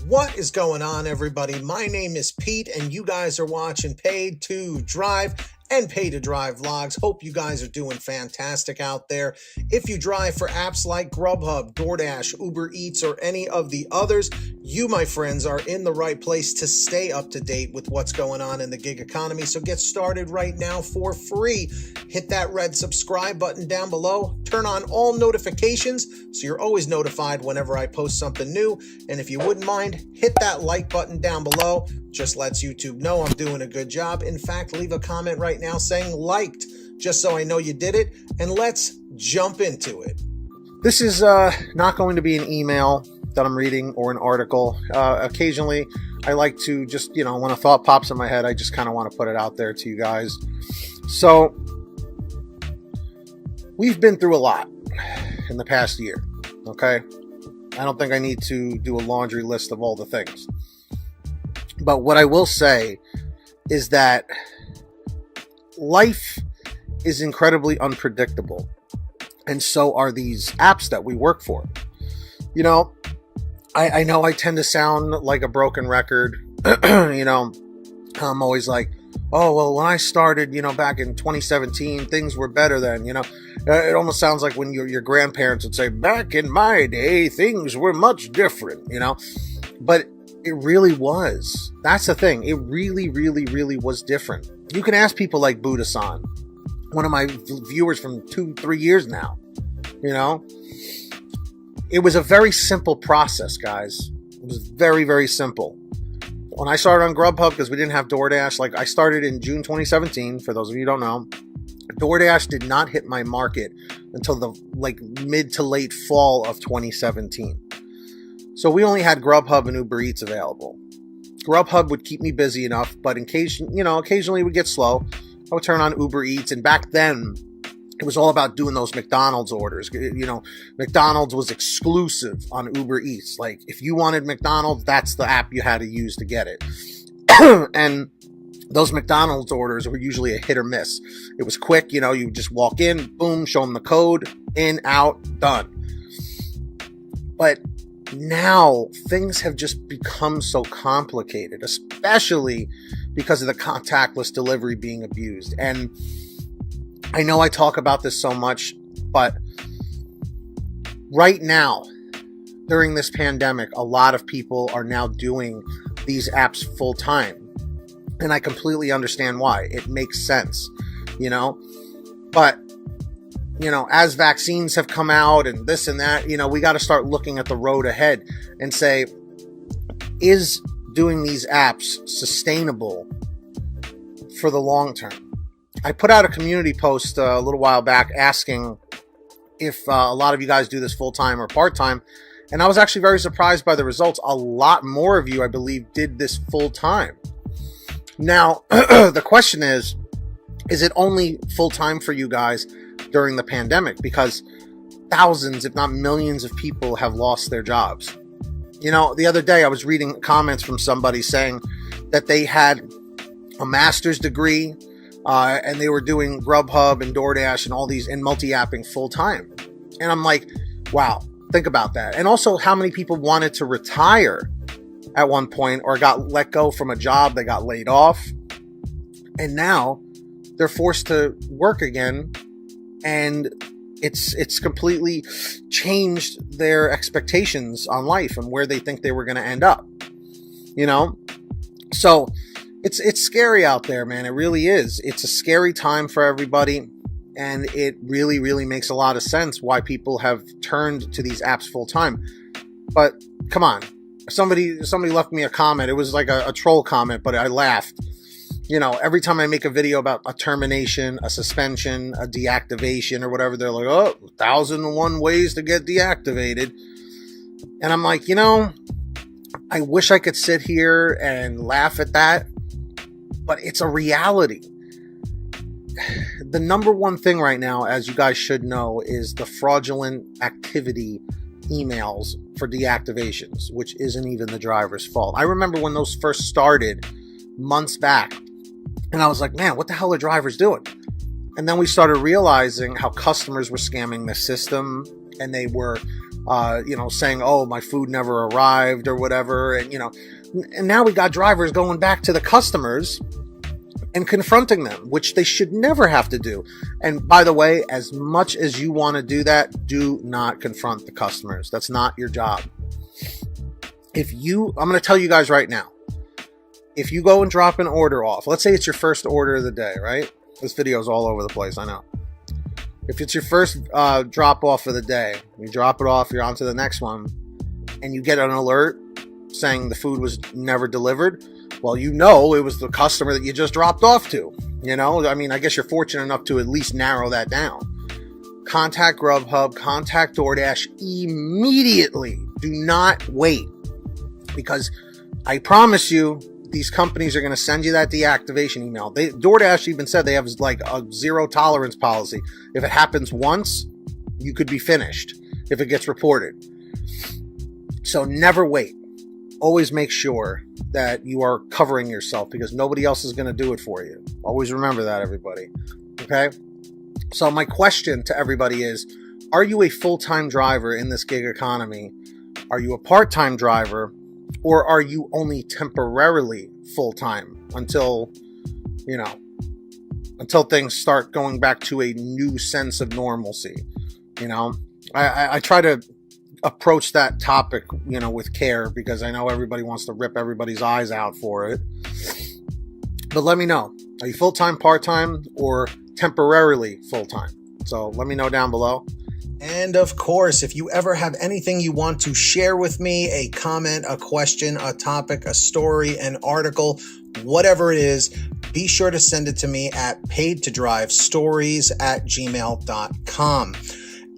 What is going on, everybody? My name is Pete, and you guys are watching Paid to Drive and Pay to Drive vlogs. Hope you guys are doing fantastic out there. If you drive for apps like GrubHub, DoorDash, Uber Eats, or any of the others, you, my friends, are in the right place to stay up to date with what's going on in the gig economy. So get started right now for free. Hit that red subscribe button down below. Turn on all notifications so you're always notified whenever I post something new. And if you wouldn't mind, hit that like button down below. Just lets YouTube know I'm doing a good job. In fact, leave a comment right now saying liked, just so I know you did it. And let's jump into it. This is not going to be an email that I'm reading or an article. Occasionally, I like to just, when a thought pops in my head, I just kind of want to put it out there to you guys. So, we've been through a lot in the past year, okay? I don't think I need to do a laundry list of all the things. But what I will say is that life is incredibly unpredictable. And so are these apps that we work for. I know I tend to sound like a broken record. I'm always like, oh, well, when I started, back in 2017, things were better then, It almost sounds like when your grandparents would say, back in my day, things were much different, But it really was. That's the thing. It really, really, really was different. You can ask people like Buddha-san, one of my viewers from 2-3 years now, It was a very simple process, guys. It was very, very simple. When I started on GrubHub, because we didn't have DoorDash, I started in June 2017, for those of you who don't know, DoorDash did not hit my market until the mid to late fall of 2017. So we only had GrubHub and Uber Eats available. GrubHub would keep me busy enough, but occasionally it would get slow. I would turn on Uber Eats, and back then, it was all about doing those McDonald's orders. McDonald's was exclusive on Uber Eats. If you wanted McDonald's, that's the app you had to use to get it. And those McDonald's orders were usually a hit or miss. It was quick, you just walk in, boom, show them the code, in, out, done. But now things have just become so complicated, especially because of the contactless delivery being abused. And I know I talk about this so much, but right now, during this pandemic, a lot of people are now doing these apps full time. And I completely understand why. It makes sense, But, as vaccines have come out and this and that, we got to start looking at the road ahead and say, is doing these apps sustainable for the long term? I put out a community post a little while back asking if a lot of you guys do this full-time or part-time, and I was actually very surprised by the results. A lot more of you, I believe, did this full-time. Now, the question is it only full-time for you guys during the pandemic? Because thousands, if not millions of people have lost their jobs. The other day I was reading comments from somebody saying that they had a master's degree, and they were doing GrubHub and DoorDash and all these and multi-apping full time. And I'm like, wow, think about that. And also how many people wanted to retire at one point or got let go from a job, they got laid off. And now they're forced to work again. And it's completely changed their expectations on life and where they think they were going to end up. So it's scary out there, man. It really is. It's a scary time for everybody, and it really, really makes a lot of sense why people have turned to these apps full time. But come on, somebody left me a comment. It was like a troll comment, but I laughed. Every time I make a video about a termination, a suspension, a deactivation, or whatever, they're like, oh, 1,001 ways to get deactivated. And I'm like, I wish I could sit here and laugh at that, but it's a reality. The number one thing right now, as you guys should know, is the fraudulent activity emails for deactivations, which isn't even the driver's fault. I remember when those first started months back, and I was like, man, what the hell are drivers doing? And then we started realizing how customers were scamming the system, and they were saying, oh, my food never arrived or whatever. And, and now we got drivers going back to the customers and confronting them, which they should never have to do. And by the way, as much as you want to do that, do not confront the customers. That's not your job. I'm going to tell you guys right now, if you go and drop an order off, let's say it's your first order of the day, right? This video is all over the place, I know. If it's your first drop off of the day, you drop it off, you're on to the next one, and you get an alert saying the food was never delivered, well, it was the customer that you just dropped off to. I guess you're fortunate enough to at least narrow that down. Contact GrubHub, contact DoorDash immediately. Do not wait, because I promise you, these companies are going to send you that deactivation email. DoorDash even said they have like a zero tolerance policy. If it happens once, you could be finished if it gets reported. So never wait. Always make sure that you are covering yourself, because nobody else is going to do it for you. Always remember that, everybody. Okay? So my question to everybody is, are you a full-time driver in this gig economy? Are you a part-time driver? Or are you only temporarily full-time until things start going back to a new sense of normalcy? I try to approach that topic, with care, because I know everybody wants to rip everybody's eyes out for it. But let me know. Are you full-time, part-time, or temporarily full-time? So let me know down below. And of course, if you ever have anything you want to share with me, a comment, a question, a topic, a story, an article, whatever it is, be sure to send it to me at paidtodrivestories@gmail.com.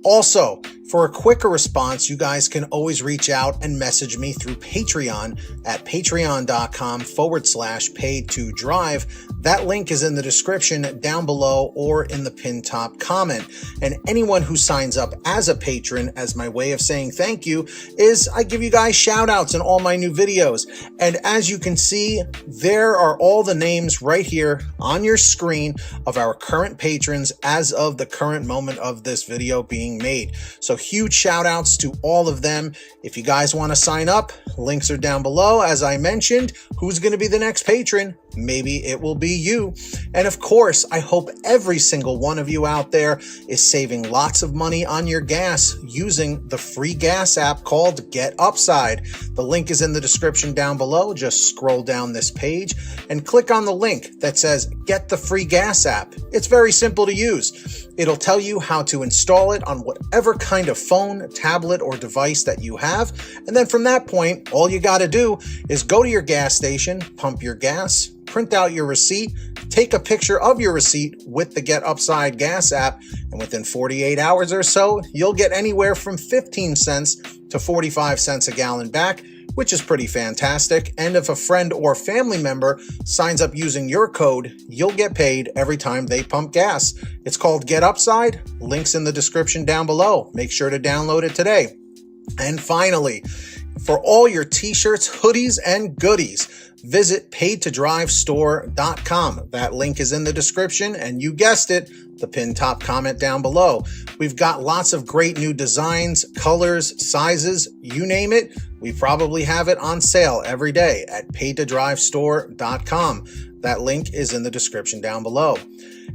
Also, for a quicker response, you guys can always reach out and message me through Patreon at patreon.com/paid2drive. That link is in the description down below or in the pinned top comment. And anyone who signs up as a patron, as my way of saying thank you, is I give you guys shout outs in all my new videos. And as you can see, there are all the names right here on your screen of our current patrons as of the current moment of this video being made. So huge shout outs to all of them. If you guys want to sign up, links are down below. As I mentioned, who's going to be the next patron? Maybe it will be you. And of course, I hope every single one of you out there is saving lots of money on your gas using the free gas app called Get Upside. The link is in the description down below. Just scroll down this page and click on the link that says Get the Free Gas App. It's very simple to use. It'll tell you how to install it on whatever kind of phone, tablet, or device that you have. And then from that point, all you got to do is go to your gas station, pump your gas, print out your receipt, take a picture of your receipt with the Get Upside gas app, and within 48 hours or so, you'll get anywhere from 15 cents to 45 cents a gallon back, which is pretty fantastic. And if a friend or family member signs up using your code, you'll get paid every time they pump gas. It's called Get Upside. Links in the description down below. Make sure to download it today. And finally, for all your t-shirts, hoodies, and goodies, visit paidtodrivestore.com. That link is in the description, and you guessed it, the pinned top comment down below. We've got lots of great new designs, colors, sizes, you name it. We probably have it on sale every day at paidtodrivestore.com. That link is in the description down below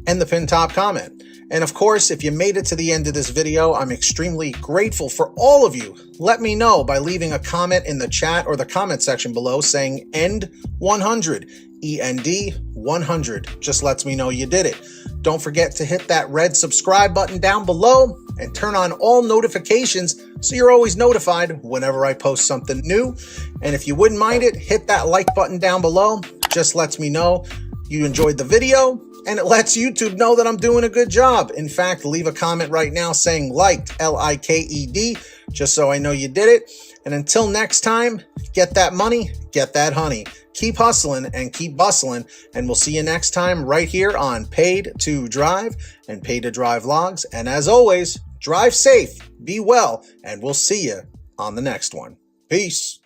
and the pinned top comment. And of course, if you made it to the end of this video, I'm extremely grateful for all of you. Let me know by leaving a comment in the chat or the comment section below saying END 100, END 100. Just lets me know you did it. Don't forget to hit that red subscribe button down below and turn on all notifications so you're always notified whenever I post something new. And if you wouldn't mind it, hit that like button down below. Just lets me know you enjoyed the video, and it lets YouTube know that I'm doing a good job. In fact, leave a comment right now saying liked, L-I-K-E-D, just so I know you did it. And until next time, get that money, get that honey. Keep hustling and keep bustling, and we'll see you next time right here on Paid to Drive and Paid to Drive Vlogs. And as always, drive safe, be well, and we'll see you on the next one. Peace.